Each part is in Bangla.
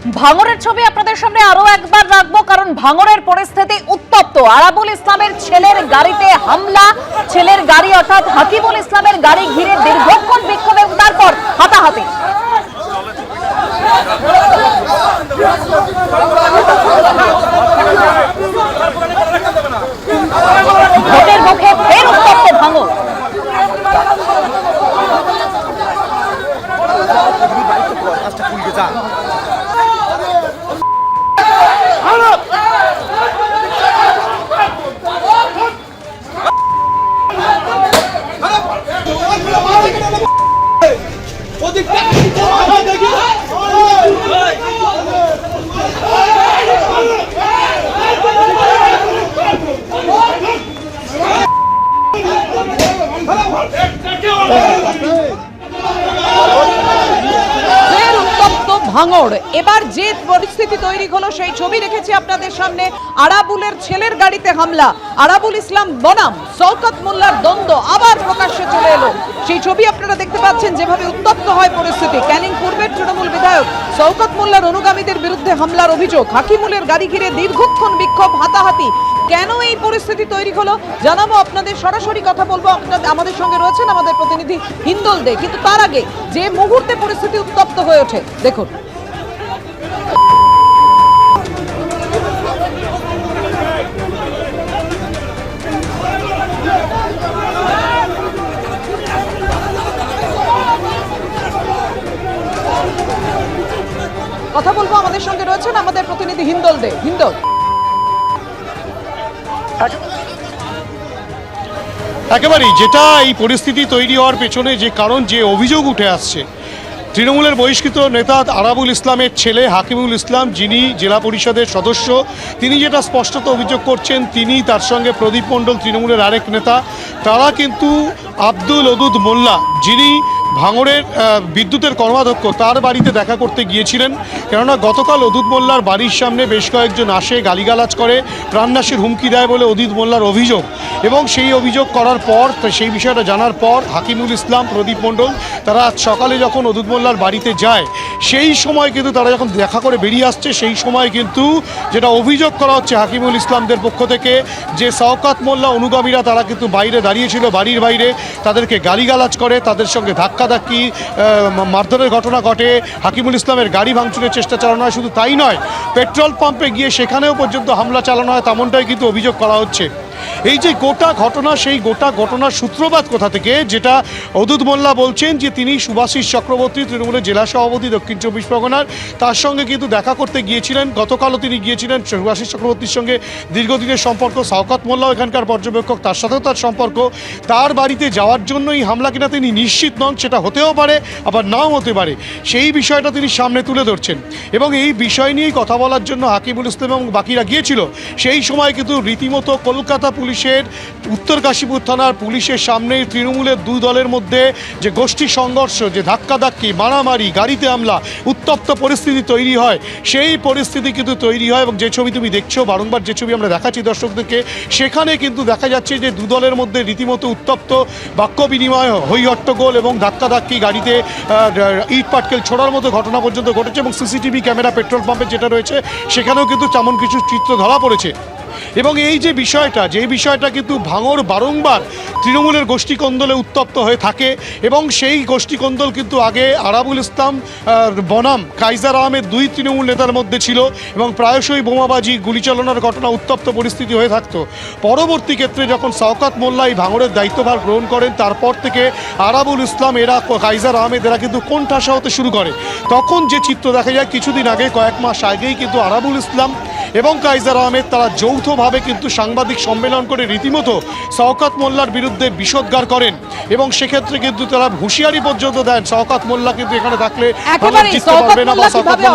ভাঙরের ছবি আপনাদের সামনে আরো একবার রাখবো, কারণ ভাঙরের পরিস্থিতি উত্তপ্ত। আরাবুল ইসলামের ছেলের গাড়িতে হামলা, ছেলের গাড়ি অর্থাৎ হাকিমুল ইসলামের গাড়ি ঘিরে দীর্ঘক্ষণ বিক্ষোভ এবং তারপর হাতাহাতি। ভোটের মুখে ফের উত্তপ্ত ভাঙর। ভাঙড় এবার যে পরিস্থিতি তৈরি হলো সেই ছবি রেখেছি আপনাদের সামনে। আরাবুলের ছেলের গাড়িতে হামলা, আরাবুল ইসলাম বনাম শওকত মোল্লার দ্বন্দ্ব আবার প্রকাশ্যে চলে এলো। সেই ছবি আপনারা দেখতে পাচ্ছেন, যেভাবে উত্তপ্ত হয় পরিস্থিতি। ক্যানিং পূর্বের তৃণমূল বিধায়ক শওকত মোল্লার অনুগামীদের বিরুদ্ধে হামলার অভিযোগ, হাকিমুলের গাড়ি ঘিরে দীর্ঘক্ষণ বিক্ষোভ, হাতাহাতি। কেন এই পরিস্থিতি তৈরি হলো জানাবো আপনাদের, সরাসরি কথা বলবো। আমাদের সঙ্গে রয়েছেন আমাদের প্রতিনিধি হিন্দল দে। কিন্তু তার আগে যে মুহূর্তে পরিস্থিতি উত্তপ্ত হয়ে ওঠে দেখুন। কথা বলবো, আমাদের সঙ্গে রয়েছেন আমাদের প্রতিনিধি হিন্দল দে। হিন্দল, একেবারেই যেটা এই পরিস্থিতি তৈরি হওয়ার পেছনে যে কারণ, যে অভিযোগ উঠে আসছে, তৃণমূলের বহিষ্কৃত নেতা আরাবুল ইসলামের ছেলে হাকিমুল ইসলাম, যিনি জেলা পরিষদের সদস্য, তিনি যেটা স্পষ্টত অভিযোগ করছেন, তিনি তার সঙ্গে প্রদীপ মণ্ডল তৃণমূলের আরেক নেতা, তারা কিন্তু আব্দুল ওদুদ মোল্লা, যিনি ভাঙড়ের বিদ্যুতের কর্মাধ্যক্ষ, তার বাড়িতে দেখা করতে গিয়েছিলেন। কেননা গতকাল ওদুদ মোল্লার বাড়ির সামনে বেশ কয়েকজন আসে, গালিগালাজ করে, প্রাণনাশের হুমকি দেয় বলে ওদুদ মোল্লার অভিযোগ। এবং সেই অভিযোগ করার পর, সেই বিষয়টা জানার পর হাকিমুল ইসলাম, প্রদীপ মণ্ডল তারা আজ সকালে যখন ওদুদ মোল্লার বাড়িতে যায়, সেই সময় কিন্তু তারা যখন দেখা করে বেরিয়ে আসছে, সেই সময় কিন্তু যেটা অভিযোগ করা হচ্ছে হাকিমুল ইসলামদের পক্ষ থেকে, যে শওকত মোল্লা অনুগামীরা তারা কিন্তু বাইরে দাঁড়িয়েছিল, বাড়ির বাইরে, তাদেরকে গালিগালাজ করে, তাদের সঙ্গে ধাক্কাধাক্কি, মারধরের ঘটনা ঘটে, হাকিমুল ইসলামের গাড়ি ভাঙচুরের চেষ্টা চালানো হয়। শুধু তাই নয়, পেট্রোল পাম্পে গিয়ে সেখানেও পর্যন্ত হামলা চালানো হয়, তেমনটাই কিন্তু অভিযোগ করা হচ্ছে। এই যে গোটা ঘটনা, সেই গোটা ঘটনার সূত্রপাত কোথা থেকে, যেটা ওদুদ মোল্লা বলছেন যে তিনি শুভাশিস চক্রবর্তী, তৃণমূলের জেলা সভাপতি দক্ষিণ চব্বিশ পরগনার, তার সঙ্গে কিন্তু দেখা করতে গিয়েছিলেন। গতকালও তিনি গিয়েছিলেন, শুভাশিস চক্রবর্তীর সঙ্গে দীর্ঘদিনের সম্পর্ক। শওকত মোল্লাও এখানকার পর্যবেক্ষক, তার সাথেও তার সম্পর্ক। তার বাড়িতে যাওয়ার জন্য এই হামলা কিনা তিনি নিশ্চিত নন, সেটা হতেও পারে আবার নাও হতে পারে, সেই বিষয়টা তিনি সামনে তুলে ধরছেন। এবং এই বিষয় নিয়েই কথা বলার জন্য হাকিমুল ইসলাম এবং বাকিরা গিয়েছিল। সেই সময় কিন্তু রীতিমতো কলকাতা পুলিশের উত্তর কাশীপুর থানার পুলিশের সামনে তৃণমূলের দুই দলের মধ্যে যে গোষ্ঠী সংঘর্ষ, যে ধাক্কাধাক্কি, মারামারি, গাড়িতে হামলা, উত্তপ্ত পরিস্থিতি তৈরি হয়, সেই পরিস্থিতি কিন্তু তৈরি হয়। এবং যে ছবি তুমি দেখছো, বারংবার যে ছবি আমরা দেখাচ্ছি দর্শকদেরকে, সেখানে কিন্তু দেখা যাচ্ছে যে দু দলের মধ্যে রীতিমতো উত্তপ্ত বাক্য বিনিময়, হই হট্টগোল এবং ধাক্কাধাক্কি, গাড়িতে ইট পাটকেল ছোড়ার মতো ঘটনা পর্যন্ত ঘটেছে। এবং সিসিটিভি ক্যামেরা পেট্রোল পাম্পে যেটা রয়েছে, সেখানেও কিন্তু তেমন কিছু চিত্র ধরা পড়েছে। এবং এই যে বিষয়টা, কিন্তু ভাঙড় বারংবার তৃণমূলের গোষ্ঠীকন্দলে উত্তপ্ত হয়ে থাকে। এবং সেই গোষ্ঠীকন্দল কিন্তু আগে আরাবুল ইসলাম বনাম কাইজার আহমেদ, দুই তৃণমূল নেতার মধ্যে ছিল, এবং প্রায়শই বোমাবাজি, গুলি চালানোর ঘটনা, উত্তপ্ত পরিস্থিতি হয়ে থাকতো। পরবর্তী ক্ষেত্রে যখন শওকত মোল্লা এই ভাঙড়ের দায়িত্বভার গ্রহণ করেন, তারপর থেকে আরাবুল ইসলাম, এরা কাইজার আহমেদ, এরা কিন্তু কোণঠাসা হতে শুরু করে। তখন যে চিত্র দেখা যায়, কিছুদিন আগে, কয়েক মাস আগেই কিন্তু আরাবুল ইসলাম এবং কাইজার আহমেদ তারা যৌথভাবে কিন্তু সাংবাদিক সম্মেলন করে রীতিমতো শওকত মোল্লার বিরুদ্ধে বিষোদ্গার করেন। এবং সেক্ষেত্রে কিন্তু তারা হুঁশিয়ারি পর্যন্ত দেন, শওকত মোল্লা কিন্তু এখানে থাকলে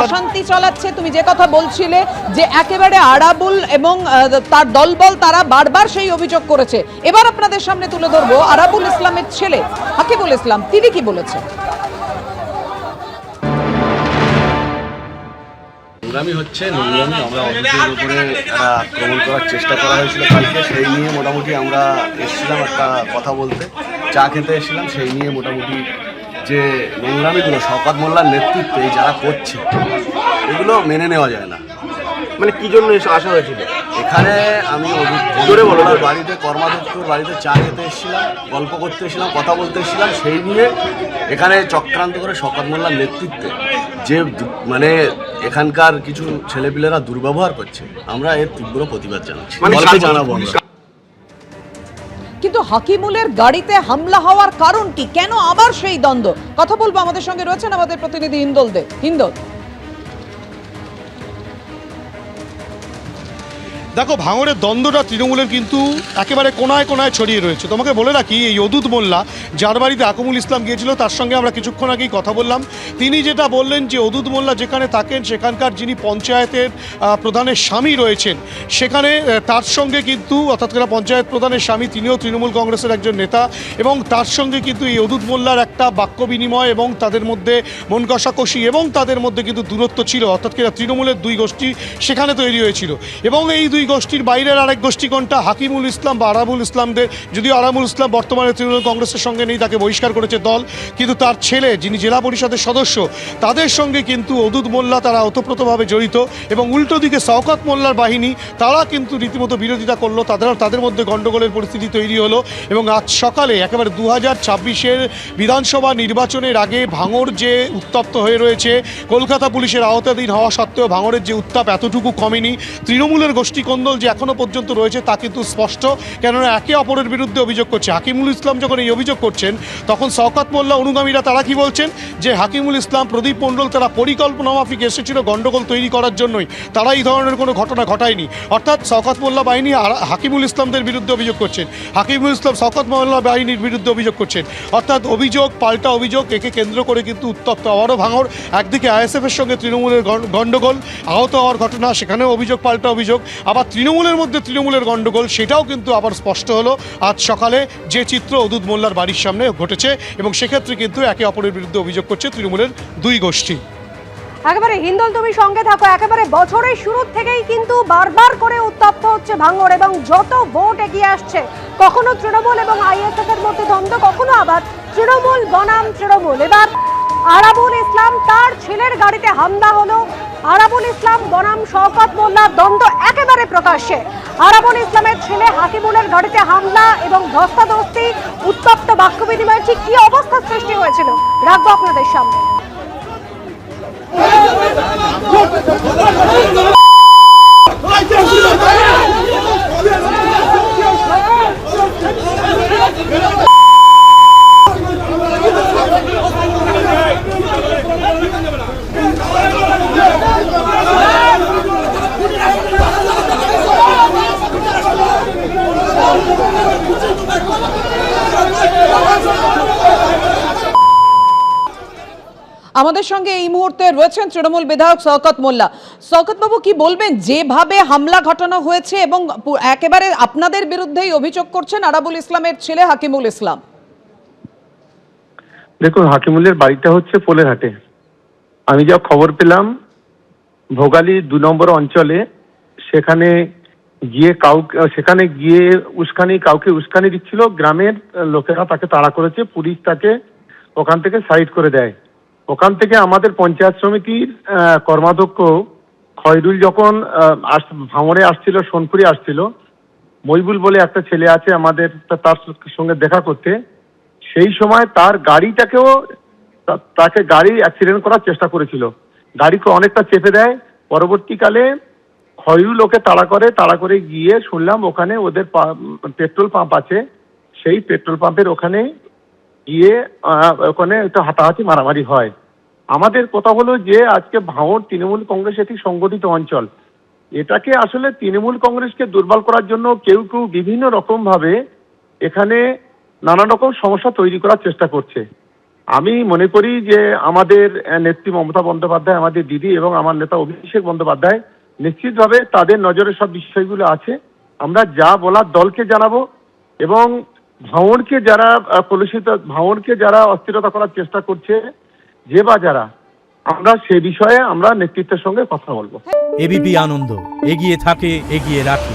অশান্তি চালাচ্ছে। তুমি যে কথা বলছিলে যে একেবারে আরাবুল এবং তার দলবল, তারা বারবার সেই অভিযোগ করেছে। এবার আপনাদের সামনে তুলে ধরবো আরাবুল ইসলামের ছেলে হাকিমুল ইসলাম, তিনি কি বলেছেন। নোংরামি হচ্ছে, নোংরামি আমরা অতিথির উপরে একটা আক্রমণ করার চেষ্টা করা হয়েছিল কালকে, সেই নিয়ে মোটামুটি আমরা এসেছিলাম একটা কথা বলতে, চা খেতে এসেছিলাম। সেই নিয়ে মোটামুটি যে নোংরামিগুলো শওকত মোল্লার নেতৃত্বে যারা করছে, এগুলো মেনে নেওয়া যায় না। মানে কি জন্য এসে আসা হয়েছিল? এখানে আমি জোরে বলো। ওনার বাড়িতে কর্মাধ্যক্ষর বাড়িতে চা খেতে এসেছিলাম, গল্প করতে এসেছিলাম, কথা বলতে এসেছিলাম। সেই নিয়ে এখানে চক্রান্ত করে শওকত মোল্লার নেতৃত্বে যে মানে এখানকার কিছু ছেলেপিলেরা দুর্ব্যবহার করছে, আমরা এর তীব্র প্রতিবাদ জানাচ্ছি, মানে বলকে জানাবো আমরা। কিন্তু হাকিমুলের গাড়িতে হামলা হওয়ার কারণ কি, কেন আবার সেই দ্বন্দ্ব? কথা বলবো, আমাদের সঙ্গে রয়েছেন আমাদের প্রতিনিধি হিন্দল দে। হিন্দল, দেখো, ভাঙড়ের দ্বন্দ্বটা তৃণমূলের কিন্তু একেবারে কোনায় কোনায় ছড়িয়ে রয়েছে। তোমাকে বলে রাখি, এই অদূত মোল্লা যার বাড়িতে আকুমুল ইসলাম গিয়েছিল তার সঙ্গে আমরা কিছুক্ষণ আগেই কথা বললাম। তিনি যেটা বললেন যে অদূত মোল্লা যেখানে থাকেন সেখানকার যিনি পঞ্চায়েতের প্রধানের স্বামী রয়েছেন সেখানে তার সঙ্গে কিন্তু, অর্থাৎ পঞ্চায়েত প্রধানের স্বামী তিনিও তৃণমূল কংগ্রেসের একজন নেতা, এবং তার সঙ্গে কিন্তু এই অদূত মোল্লার একটা বাক্য বিনিময় এবং তাদের মধ্যে মন কষাকষি এবং তাদের মধ্যে কিন্তু দূরত্ব ছিল, অর্থাৎ তৃণমূলের দুই গোষ্ঠী সেখানে তৈরি হয়েছিল। এবং এই দুই গোষ্ঠীর বাইরের আরেক গোষ্ঠী কোনটা, হাকিমুল ইসলাম বা আরাবুল ইসলামদের। যদিও আরাবুল ইসলাম বর্তমানে তৃণমূল কংগ্রেসের সঙ্গে নেই, তাকে বহিষ্কার করেছে দল, কিন্তু তার ছেলে যিনি জেলা পরিষদের সদস্য তাদের সঙ্গে কিন্তু অদূত মোল্লা তারা ওতপ্রোতভাবে জড়িত। এবং উল্টো দিকে শওকত মোল্লার বাহিনী তারা কিন্তু রীতিমতো বিরোধিতা করলো, তাদের মধ্যে গণ্ডগোলের পরিস্থিতি তৈরি হলো। এবং আজ সকালে একেবারে 2026-এর বিধানসভা নির্বাচনের আগে ভাঙড় যে উত্তপ্ত হয়ে রয়েছে, কলকাতা পুলিশের আওতাধীন হওয়া সত্ত্বেও ভাঙড়ের যে উত্তাপ এতটুকু কমেনি। তৃণমূলের গোষ্ঠীকন্দল যে এখনো পর্যন্ত রয়েছে তা কিন্তু স্পষ্ট, কেননা একে অপরের বিরুদ্ধে অভিযোগ করছে। হাকিমুল ইসলাম যখন এই অভিযোগ করছেন তখন শওকত মোল্লা অনুগামীরা তারা কি বলছেন, যে হাকিমুল ইসলাম, প্রদীপ মণ্ডল তারা পরিকল্পনা মাফিক এসেছিল গণ্ডগোল তৈরি করার জন্যই, তারা এই ধরনের কোনো ঘটনা ঘটায়নি। অর্থাৎ শওকত মোল্লা বাহিনী হাকিমুল ইসলামদের বিরুদ্ধে অভিযোগ করছেন, হাকিমুল ইসলাম শওকত মোল্লা বাহিনীর বিরুদ্ধে অভিযোগ করছেন। অর্থাৎ অভিযোগ পাল্টা অভিযোগ, একে কেন্দ্র করে কিন্তু উত্তপ্ত আবারও ভাঙড়। একদিকে আইএসএফের সঙ্গে তৃণমূলের গণ্ডগোল, আহত হওয়ার ঘটনা, সেখানেও অভিযোগ পাল্টা অভিযোগ। আবার তৃণমূলের মধ্যে তৃণমূলের গণ্ডগোল, সেটাও কিন্তু আবার স্পষ্ট হলো আজ সকালে যে চিত্র অদূত মোল্লার বাড়ির সামনে ঘটেছে। এবং সেক্ষেত্রে কিন্তু একে অপরের বিরুদ্ধে অভিযোগ করছে তৃণমূলের দুই গোষ্ঠী। একেবারে হিন্দল, তুমি সঙ্গে থাকো। একেবারে বছরের শুরু থেকেই কিন্তু বারবার করে উত্তপ্ত হচ্ছে ভাঙড়, এবং যত ভোট এগিয়ে আসছে কখনো তৃণমূল এবং আইএসএফ এর মধ্যে দ্বন্দ্ব, কখনো আবার তৃণমূল বনাম তৃণমূল। এবার আরাবুল ইসলাম তার ছেলের গাড়িতে হামলা হলো, আরাবুল ইসলাম বনাম শওকত মোল্লার দ্বন্দ্ব একেবারে প্রকাশ্যে। আরাবুল ইসলামের ছেলে হাকিমুলের গাড়িতে হামলা এবং ধস্তাধস্তি, উত্তপ্ত বাক্য বিনিময়, ঠিক কি অবস্থার সৃষ্টি হয়েছিল রাখবো আপনাদের সামনে। আমাদের সঙ্গে এই মুহূর্তে রয়েছেন তৃণমূল বিধায়ক শওকত মোল্লা। শওকত বাবু, কি বলবেন, যেভাবে হামলা ঘটানো হয়েছে এবং একেবারে আপনাদের বিরুদ্ধেই অভিযোগ করছেন আরাবুল ইসলামের ছেলে হাকিমুল ইসলাম? দেখুন, হাকিমুলের বাড়িটা হচ্ছে পোলেরহাটে। আমি যা খবর পেলাম, ভোগালী 2 নম্বর অঞ্চলে সেখানে গিয়ে কাউকে উস্কানি দিচ্ছিল, গ্রামের লোকেরা তাকে তাড়া করেছে, পুলিশ তাকে ওখান থেকে সাইড করে দেয়। ওখান থেকে আমাদের পঞ্চায়েত সমিতির কর্মাধ্যক্ষ খয়রুল যখন ভাঙড়ে আসছিল, সোনপুরে আসছিল, মইবুল বলে একটা ছেলে আছে আমাদের, তার সঙ্গে দেখা করতে, সেই সময় তার গাড়িটাকেও তাকে গাড়ি অ্যাক্সিডেন্ট করার চেষ্টা করেছিল, গাড়িকে অনেকটা চেপে দেয়। পরবর্তীকালে খয়রুল ওকে তাড়া করে গিয়ে শুনলাম ওখানে ওদের পেট্রোল পাম্প আছে, সেই পেট্রোল পাম্পের ওখানে গিয়ে ওখানে একটা হাতাহাতি মারামারি হয়। আমাদের কথা হলো যে আজকে ভাঙড় তৃণমূল কংগ্রেস একটি সংগঠিত অঞ্চল, এটাকে আসলে তৃণমূল কংগ্রেসকে দুর্বল করার জন্য কেউ বিভিন্ন রকম ভাবে এখানে নানা রকম সমস্যা তৈরি করার চেষ্টা করছে। আমি মনে করি যে আমাদের নেত্রী মমতা বন্দ্যোপাধ্যায়, আমাদের দিদি এবং আমার নেতা অভিষেক বন্দ্যোপাধ্যায় নিশ্চিতভাবে তাদের নজরে সব বিষয়গুলো আছে। আমরা যা বলার দলকে জানাবো, এবং ভাঙড়কে যারা অস্থিরতা করার চেষ্টা করছে যারা, আমরা সে বিষয়ে আমরা নেতৃত্বের সঙ্গে কথা বলবো। এবিপি আনন্দ, এগিয়ে থাকে, এগিয়ে রাখে।